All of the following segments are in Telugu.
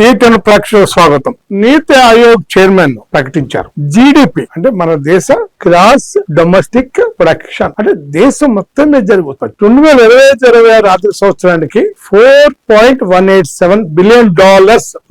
T10 ప్రేక్షకులకు స్వాగతం. నీతి ఆయోగ్ చైర్మన్ ప్రకటించారు జీడిపి అంటే మన దేశ గ్రాస్ డొమెస్టిక్ ప్రొడక్షన్ అంటే దేశం మొత్తం మీద జరుగుతుంది 2025-26 ఆర్థిక సంవత్సరానికి $4.187 బిలియన్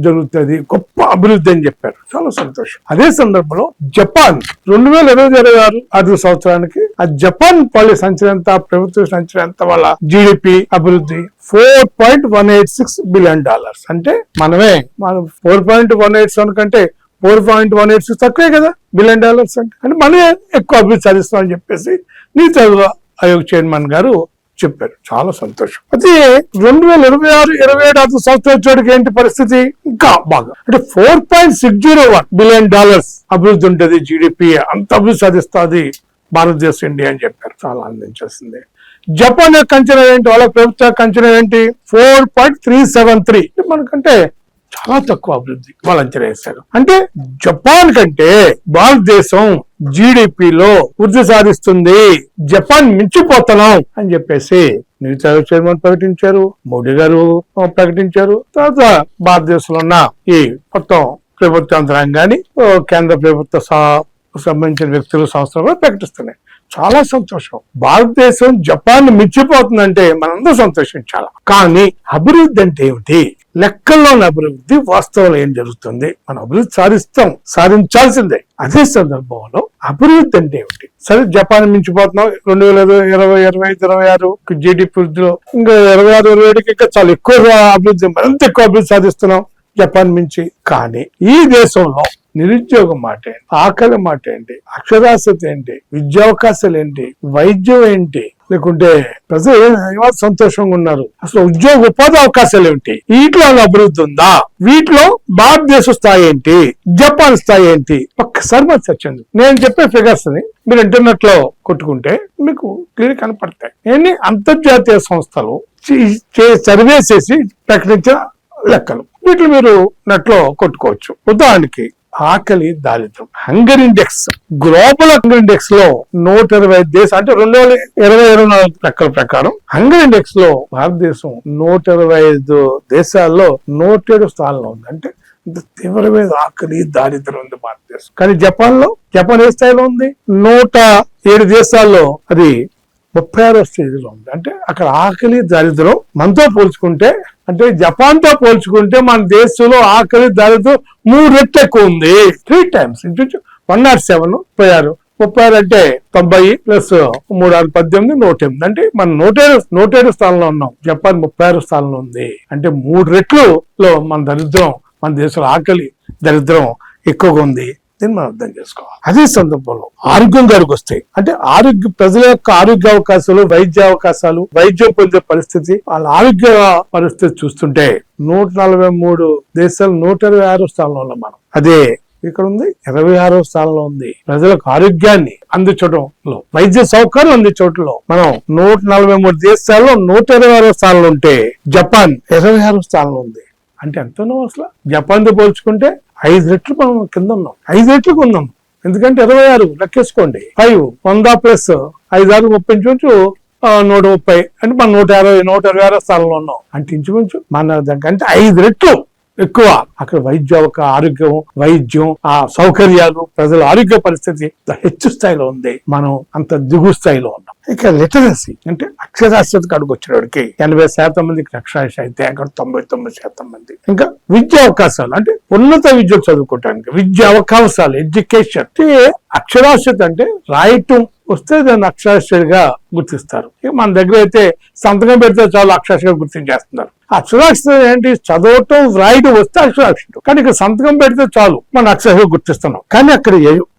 జరుగుతుంది. గొప్ప అభివృద్ధి అని చెప్పారు. చాలా సంతోషం. అదే సందర్భంలో జపాన్ 2025-26 ఆర్థిక సంవత్సరానికి ఆ జపాన్ పాలసీ సంచలనంత ప్రభుత్వ సంచలనంత వాళ్ళ జీడిపి అభివృద్ధి $4.186 బిలియన్. అంటే మనమే మనం 4.187 కంటే 4.186 తక్కువే కదా బిలియన్ డాలర్స్ అంటే మనమే ఎక్కువ అభివృద్ధి సాధిస్తామని చెప్పేసి నీతి ఆయోగ్ చైర్మన్ గారు చెప్పారు. చాలా సంతోషం. అయితే 2026-27 ఆర్థిక సంవత్సరం వచ్చేటికి ఏంటి పరిస్థితి? ఇంకా బాగా అంటే $4.601 బిలియన్ అభివృద్ధి ఉంటుంది. జీడిపి అంత అభివృద్ధి సాధిస్తుంది భారతదేశం, ఇండియా అని చెప్పారు. చాలా ఆనందించాల్సిందే. జపాన్ యొక్క అంచనా ఏంటి? వాళ్ళ ప్రభుత్వ యొక్క అంచనా ఏంటి? 4.373. మనకంటే చాలా తక్కువ అభివృద్ధి వాళ్ళు అంచనా వేశారు. అంటే జపాన్ కంటే భారతదేశం జీడిపిలో వృద్ధి సాధిస్తుంది, జపాన్ మించిపోతున్నాం అని చెప్పేసి నీతి ఆయోగ్ చైర్మన్ ప్రకటించారు, మోడీ గారు ప్రకటించారు. తర్వాత భారతదేశంలో ఉన్న ఈ మొత్తం ప్రభుత్వ యంత్రాంగాన్ని కేంద్ర ప్రభుత్వ సంబంధించిన వ్యక్తులు సంస్థలు కూడా ప్రకటిస్తున్నాయి. చాలా సంతోషం. భారతదేశం జపాన్ మించిపోతుందంటే మనందరూ సంతోషించాలి. కానీ అభివృద్ధి అంటే ఏమిటి? లెక్కల్లోని అభివృద్ధి, వాస్తవంలో ఏం జరుగుతుంది? మనం అభివృద్ధి సాధించాల్సిందే. అదే సందర్భంలో అభివృద్ధి అంటే ఏమిటి? సరే, జపాన్ మించిపోతున్నాం 2025-26 జీడిపి వృద్ధిలో, ఇంకా 26-27 ఇంకా చాలా ఎక్కువ అభివృద్ధి, మరింత ఎక్కువ అభివృద్ధి సాధిస్తున్నాం జపాన్ మించి. కానీ ఈ దేశంలో నిరుద్యోగం మాట ఏంటి, ఆకలి మాట ఏంటి, అక్షరాస్యత ఏంటి, విద్యావకాశాలు ఏంటి, వైద్యం ఏంటి, లేకుంటే ప్రజలు సంతోషంగా ఉన్నారు, అసలు ఉద్యోగ ఉపాధి అవకాశాలు ఏంటి, వీటిలో అభివృద్ధి ఉందా? వీటిలో భారతదేశ స్థాయి ఏంటి, జపాన్ స్థాయి ఏంటి? ఒక్కసారి మరి చర్చండి. నేను చెప్పే ఫిగర్స్ ని మీరు ఇంటర్నెట్ లో కొట్టుకుంటే మీకు క్లియర్ కనపడతాయి. ఎన్ని అంతర్జాతీయ సంస్థలు సర్వే చేసి ప్రకటించిన లెక్కలు, వీటిని మీరు నెట్ లో కొట్టుకోవచ్చు. ఉదాహరణకి ఆకలి, దారిద్ర్యం, hunger index, global hunger index లో 125 దేశాలు అంటే 2024 లెక్కల ప్రకారం హంగర్ ఇండెక్స్ లో భారతదేశం 125 దేశాల్లో 107 స్థానంలో ఉంది. అంటే ఇంత తీవ్రమైన ఆకలి, దారిద్ర్యం ఉంది భారతదేశం. కానీ జపాన్ ఏ స్థాయిలో ఉంది? 107 దేశాల్లో అది 36వ స్టేజ్లో ఉంది. అంటే అక్కడ ఆకలి, దారిద్ర్యం మనతో పోల్చుకుంటే, అంటే జపాన్ తో పోల్చుకుంటే మన దేశంలో ఆకలి, దారిద్ర్యం 3 రెట్లు ఎక్కువ ఉంది. 3 times. 107 36 అంటే 90 ప్లస్ 3 18 108. అంటే మనం 107 స్థానంలో ఉన్నాం, జపాన్ 36 స్థానంలో ఉంది. అంటే 3 రెట్లలో మన దేశంలో ఆకలి, దరిద్రం ఎక్కువగా ఉంది. దీన్ని మనం అర్థం చేసుకోవాలి. అదే సందర్భంలో ఆరోగ్యం గారికి వస్తే, అంటే ప్రజల యొక్క ఆరోగ్య అవకాశాలు, వైద్య అవకాశాలు, వైద్యం పొందే పరిస్థితి, వాళ్ళ ఆరోగ్య పరిస్థితి చూస్తుంటే 143 దేశాలు 126వ స్థానంలో ఉన్నాం మనం. అదే ఇక్కడ ఉంది 26వ స్థానంలో ఉంది. ప్రజలకు ఆరోగ్యాన్ని అందించడంలో, వైద్య సౌకర్యం అందించడంలో మనం 143 దేశాల్లో 126వ స్థానంలో ఉంటే జపాన్ 26వ స్థానంలో ఉంది. అంటే ఎంత ఉన్నాం అసలు? జపాన్ తో పోల్చుకుంటే 5 రెట్లు మనం కింద ఉన్నాం, 5 రెట్లకు ఉన్నాం. ఎందుకంటే 26 లెక్కేసుకోండి, 5 100 ప్లస్ 5 6 30 130 అంటే మనం 126వ స్థానంలో ఉన్నాం. అంటే ఇంచుమించు మన దగ్గర 5 రెట్లు ఎక్కువ అక్కడ వైద్యం, ఆ సౌకర్యాలు, ప్రజల ఆరోగ్య పరిస్థితి హెచ్చు స్థాయిలో ఉంది. మనం అంత దిగు స్థాయిలో ఉన్నాం. ఇక లిటరసీ అంటే అక్షరాస్యతకు అడుగొచ్చినోడికి 80% మందికి అక్షరాస్యత అయితే అక్కడ 99% మంది. ఇంకా విద్యా అవకాశాలు అంటే ఉన్నత విద్య చదువుకోవటానికి విద్యా అవకాశాలు, ఎడ్యుకేషన్. అక్షరాస్యత అంటే రాయటం వస్తే దాన్ని అక్షరాస్యతగా గుర్తిస్తారు. ఇక మన దగ్గర అయితే సంతకం పెడితే చాలా అక్షరాస్యతగా గుర్తించేస్తున్నారు. అక్షరాస్యత ఏంటి? చదవటం, రాయటం వస్తే అక్షరాస్యత. కానీ ఇక్కడ సంతకం పెడితే చాలు మనం అక్షరాస్యతగా గుర్తిస్తున్నాం. కానీ అక్కడ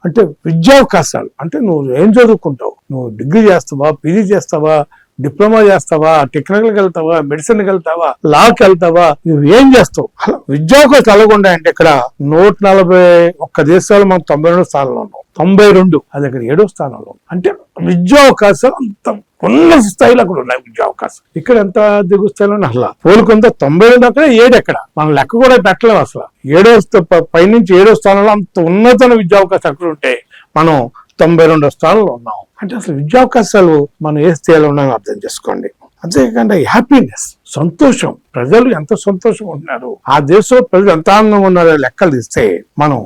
అంటే విద్యావకాశాలు అంటే నువ్వు ఏం చదువుకుంటావు, నువ్వు డిగ్రీ చేస్తావా, పీజీ చేస్తావా, డిప్లొమా చేస్తావా, టెక్నికల్కి వెళ్తావా, మెడిసిన్కి వెళ్తావా, లాకి వెళ్తావా, నువ్వు ఏం చేస్తావు? అలా విద్యావకాశాలు ఎలాగుంటాయి అంటే ఇక్కడ 141 దేశాలు మనం 92 స్థానంలో ఉన్నాం. 92 అది అక్కడ 7వ స్థానంలో. అంటే విద్యావకాశాలు అంత ఉన్నత స్థాయిలో అక్కడ ఉన్నాయి విద్యావకాశం. ఇక్కడ ఎంత దిగు స్థాయిలో అసలు పోలుకొంత 92 అక్కడ 7 ఎక్కడ మనం లెక్క కూడా పెట్టలేము అసలు. 7వ పైనుంచి 7వ స్థానంలో అంత ఉన్నత విద్యావకాశం అక్కడ ఉంటే మనం 92వ స్థానంలో ఉన్నాం. అంటే అసలు విద్యావకాశాలు మనం ఏ స్థాయిలో ఉన్నాయో అర్థం చేసుకోండి. అంతేకాకుండా హ్యాపీనెస్, సంతోషం, ప్రజలు ఎంత సంతోషంగా ఉన్నారు, ఆ దేశంలో ప్రజలు ఎంత ఆనందంగా ఉన్నారో లెక్కలు తీస్తే మనం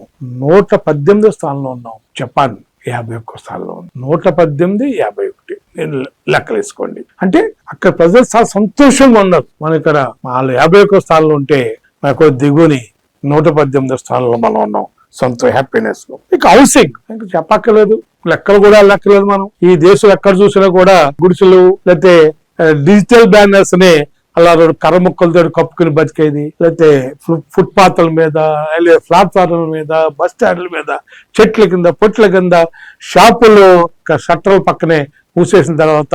118వ స్థానంలో ఉన్నాం. జపాన్ 51వ స్థానంలో ఉంది. 118, 51 నేను లెక్కలు వేసుకోండి. అంటే అక్కడ ప్రజలు చాలా సంతోషంగా ఉన్నారు. మనం ఇక్కడ వాళ్ళు 51వ స్థానంలో ఉంటే మనకు దిగుని 118వ స్థానంలో మనం ఉన్నాం. హ్యాపీనెస్. ఇక హౌసింగ్ ఇంకా చెప్పక్కర్లేదు, లెక్కలు కూడా లెక్కలేదు. మనం ఈ దేశం ఎక్కడ చూసినా కూడా గుడిసెలు లేకపోతే డిజిటల్ బ్యానర్స్ ని అలా కర్ర ముక్కలతో కప్పుకుని బతికేది, లేకపోతే ఫుట్పాత్ల మీద, ప్లాట్ఫార్మ్ల మీద, బస్ స్టాండ్ల మీద, చెట్ల కింద, పొట్ల కింద, షాపులు షట్టర్ల పక్కనే మూసేసిన తర్వాత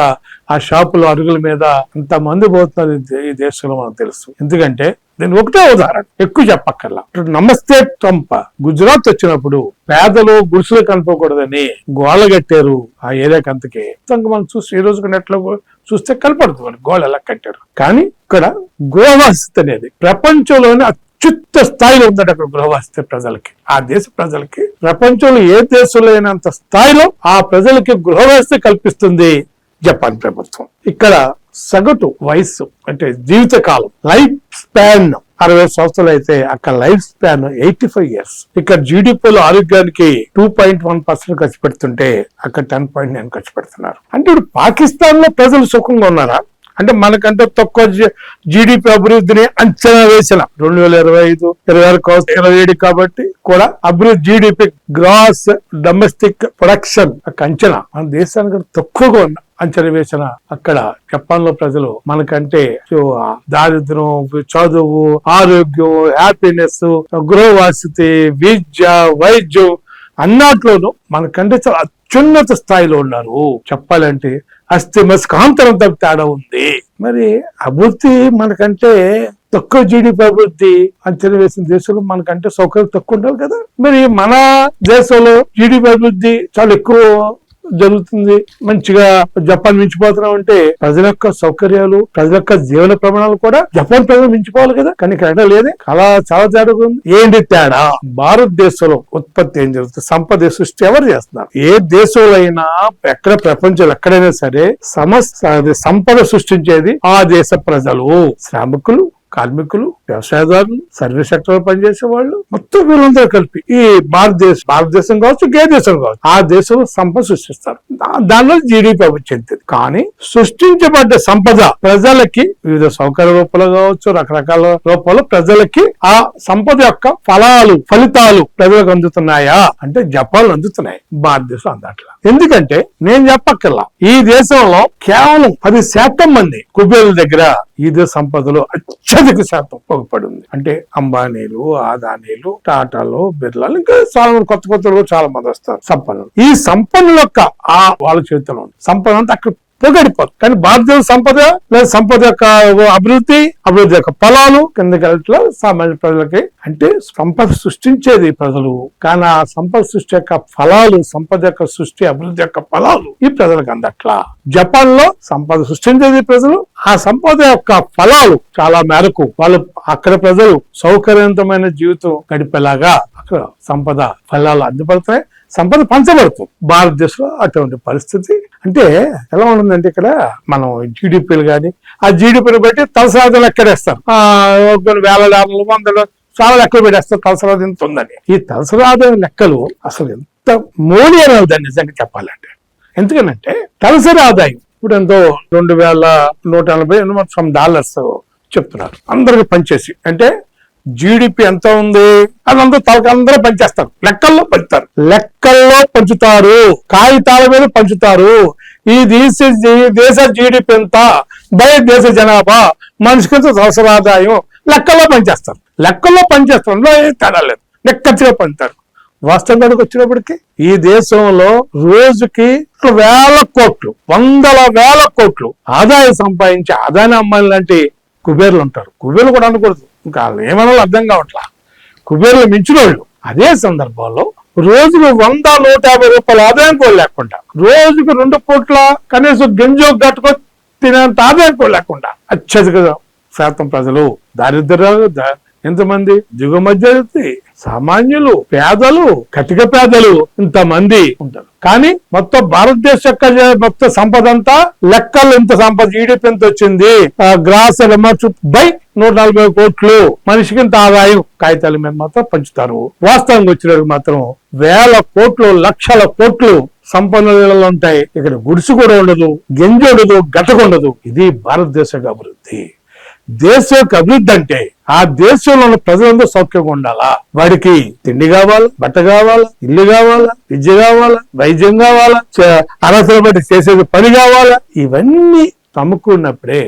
ఆ షాపులు అరుగుల మీద అంతమంది పోతున్నారు ఈ దేశంలో మనకు తెలుసు. ఎందుకంటే నేను ఒకటే ఉదాహరణ, ఎక్కువ చెప్పక్కర్లా. నమస్తే ట్రంప్ గుజరాత్ వచ్చినప్పుడు పేదలు గుడిసెలు కనుకోకూడదని గోళ్ళ కట్టారు ఆ ఏరియాకి. అంతకే మనం చూసి ఈ రోజు నెట్లో చూస్తే కనపడుతుంది గోళ్ళు ఎలా కట్టారు. కానీ ఇక్కడ గృహవసతి అనేది ప్రపంచంలోనే అత్యుత్త స్థాయిలో ఉందట. అక్కడ గృహవసతి ప్రజలకి, ఆ దేశ ప్రజలకి ప్రపంచంలో ఏ దేశంలో అయినంత స్థాయిలో ఆ ప్రజలకి గృహవసతి కల్పిస్తుంది జపాన్ ప్రభుత్వం. ఇక్కడ సగటు వయస్సు అంటే జీవిత కాలం, లైఫ్ స్పాన్ 60 సంవత్సరాలు అయితే అక్కడ లైఫ్ స్పాన్ 85 years. ఇక్కడ జీడిపిలో ఆరోగ్యానికి 2.1% ఖర్చు పెడుతుంటే అక్కడ 10.9 ఖర్చు పెడుతున్నారు. అంటే ఇప్పుడు పాకిస్తాన్ లో ప్రజలు సుఖంగా ఉన్నారా? అంటే మనకంటే తక్కువ జీడిపి అభివృద్ధిని అంచనా వేసిన 2025, 2027 కాబట్టి కూడా అభివృద్ధి జీడిపి గ్రాస్ డొమెస్టిక్ ప్రొడక్షన్ అంచనా మన దేశానికి తక్కువగా ఉన్న అంచనా వేసిన అక్కడ జపాన్ లో ప్రజలు మనకంటే దారిద్ర్యం, చదువు, ఆరోగ్యం, హ్యాపీనెస్, గృహవసతి, విద్య, వైద్యం అన్నట్లోనూ మనకంటే చాలా అత్యున్నత స్థాయిలో ఉన్నారు. చెప్పాలంటే అస్థిమస్కాంతరం తప్ప తేడా ఉంది. మరి అభివృద్ధి మనకంటే తక్కువ జీడిపి అభివృద్ధి అంచనా వేసిన దేశంలో మనకంటే సౌకర్యం తక్కువ ఉండాలి కదా. మరి మన దేశంలో జీడిపి అభివృద్ధి చాలా ఎక్కువ జరుగుతుంది, మంచిగా జపాన్ మించిపోతున్నాం అంటే ప్రజల యొక్క సౌకర్యాలు, ప్రజల యొక్క జీవన ప్రమాణాలు కూడా జపాన్ ప్రజలు మించిపోవాలి కదా. కానీ ఇక్కడ లేదే, చాలా తేడా ఉంది. ఏంటి తేడా? భారతదేశంలో ఉత్పత్తి ఏం జరుగుతుంది? సంపద సృష్టి ఎవరు చేస్తున్నారు? ఏ దేశంలో అయినా ఎక్కడ ప్రపంచంలో ఎక్కడైనా సరే సంపద సృష్టించేది ఆ దేశ ప్రజలు, శ్రామికులు, కార్మికులు, వ్యవసాయదారులు, సర్వీస్ సెక్టర్ లో పనిచేసే వాళ్ళు, మొత్తం వీళ్ళందరూ కలిపి ఈ భారతదేశం కావచ్చు, ఏ దేశం కావచ్చు, ఆ దేశంలో సంపద సృష్టిస్తారు. దానివల్ల జీడిపి అభివృద్ధి చెందుతుంది. కానీ సృష్టించబడ్డ సంపద ప్రజలకి వివిధ సౌకర్య రూపంలో కావచ్చు, రకరకాల రూపంలో ప్రజలకి ఆ సంపద యొక్క ఫలితాలు ప్రజలకు అందుతున్నాయా అంటే జపాన్ అందుతున్నాయి, భారతదేశం అందట్లా. ఎందుకంటే నేను చెప్పక్కర్లా, ఈ దేశంలో కేవలం 10% మంది కుబేరుల దగ్గర ఈ దేశ సంపదలో అత్యధిక శాతం పోగపడి ఉంది. అంటే అంబానీలు, ఆదానీలు, టాటాలు, బిర్లాలు, ఇంకా చాలా మంది కొత్త చాలా మంది వస్తారు సంపన్నులు. ఈ సంపన్నుల యొక్క వాళ్ళ చేతిలో ఉంది సంపద అంతా అక్కడ పొగడిపోతుంది. కానీ భారతదేశ సంపద లేదా సంపద యొక్క అభివృద్ధి యొక్క ఫలాలు కిందకి సామాన్య ప్రజలకి, అంటే సంపద సృష్టించేది ప్రజలు, కానీ ఆ సంపద సృష్టి యొక్క ఫలాలు, సంపద యొక్క సృష్టి అభివృద్ధి యొక్క ఫలాలు ఈ ప్రజలకు అందట్లా. జపాన్ లో సంపద సృష్టించేది ప్రజలు, ఆ సంపద యొక్క ఫలాలు చాలా మేరకు వాళ్ళు అక్కడ ప్రజలు సౌకర్యవంతమైన జీవితం గడిపేలాగా అక్కడ సంపద ఫలాలు అందుపడతాయి, సంపద పంచబడుతుంది. భారతదేశంలో అటువంటి పరిస్థితి అంటే ఎలా ఉంటుందంటే ఇక్కడ మనం జీడిపిలు కానీ ఆ జీడిపిని బట్టి తలసరాదులు లెక్కడేస్తారు. వేల డాలర్లు, వందలు చాలా లెక్కలు పెట్టేస్తారు తలసరాదు ఇంత ఉందని. ఈ తలసరాదు లెక్కలు అసలు ఎంత మోడీ అనేది దాన్ని నిజంగా చెప్పాలంటే. ఎందుకనంటే తలసరి ఆదాయం ఇప్పుడు ఎంతో $2,180 చెప్తున్నారు అందరికి పనిచేసి. అంటే జీడిపి ఎంత ఉంది అదంతా తలకందరూ పనిచేస్తారు, లెక్కల్లో పంచుతారు, కాగితాల మీద పంచుతారు. ఈ దేశ జీడిపి ఎంత, బయట దేశ జనాభా, మనిషికి సంవత్సర ఆదాయం లెక్కల్లో పనిచేస్తారు. అందులో ఏ తేడా లేదు, లెక్కగా పంచుతారు. వాస్తవానికి వచ్చినప్పటికీ ఈ దేశంలో రోజుకి వందల వేల కోట్లు ఆదాయం సంపాదించి అదాని అమ్మాయిలు లాంటి కుబేర్లు ఉంటారు. కుబేర్లు కూడా అనకూడదు, ఇంకా ఏమన్నా అర్థం కావట్లా, కుబేర్లు మించిన వాళ్ళు. అదే సందర్భంలో రోజుకు 100-150 ఆదాయం కూడా లేకుండా, రోజుకు 2 పూట్ల కనీసం గింజో గట్టుకొని తినేంత ఆదాయం కూడా లేకుండా అత్యధిక శాతం ప్రజలు ఎంతమంది? దిగువ మధ్యతరగతి, సామాన్యులు, పేదలు, కటిక పేదలు, ఇంతమంది ఉంటారు. కానీ మొత్తం భారతదేశ యొక్క మొత్తం సంపద అంతా లెక్కలు, ఇంత సంపద జీడిపి ఎంత వచ్చింది, గ్రాస్ బై 140 కోట్లు, మనిషికి ఇంత ఆదాయం కాగితాల మీద మాత్రం పంచుతారు. వాస్తవంగా వచ్చినప్పుడు మాత్రం వేల కోట్లు, లక్షల కోట్లు సంపన్నులలో ఉంటాయి. ఇక్కడ గుడిసు కూడా ఉండదు, గెంజి ఉండదు, గటక ఉండదు. ఇది భారతదేశ అభివృద్ధి. దేశం యొక్క అభివృద్ధి అంటే ఆ దేశంలో ఉన్న ప్రజలందరూ సౌఖ్యంగా ఉండాలా, వాడికి తిండి కావాలా, బట్ట కావాలా, ఇల్లు కావాలా, విద్య కావాలా, వైద్యం కావాలా, అర్హతలు బట్టి చేసేది పని కావాలా, ఇవన్నీ సమకూరినప్పుడే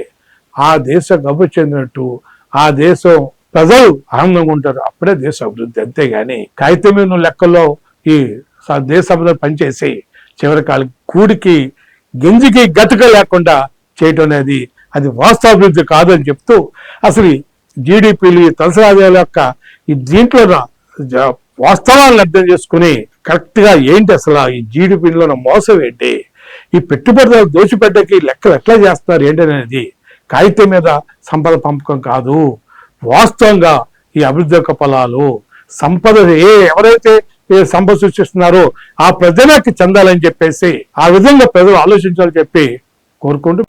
ఆ దేశం అభివృద్ధి చెందినట్టు ఆ దేశం ప్రజలు ఆనందంగా ఉంటారు. అప్పుడే దేశ అభివృద్ధి. అంతేగాని కాగితం మీద లెక్కల్లో ఈ దేశ అభివృద్ధి పనిచేసి చివరి కాలం కూడికి గింజికి గతుక లేకుండా చేయటం అనేది అది వాస్తవాభివృద్ధి కాదు అని చెప్తూ, అసలు జీడిపిలు, తలసరి ఆదాయాల యొక్క ఈ దీంట్లో వాస్తవాలను అర్థం చేసుకుని కరెక్ట్ గా ఏంటి అసలు ఈ జీడిపిలో మోసం ఏంటి, ఈ పెట్టుబడులు దోచిపెట్టకి లెక్కలు ఎట్లా చేస్తున్నారు ఏంటి అనేది కాగితం మీద సంపద పంపకం కాదు. వాస్తవంగా ఈ అభివృద్ధి యొక్క ఫలాలు సంపద ఎవరైతే సంపద సృష్టిస్తున్నారో ఆ ప్రజలకి చెందాలని చెప్పేసి ఆ విధంగా ప్రజలు ఆలోచించాలని చెప్పి కోరుకుంటూ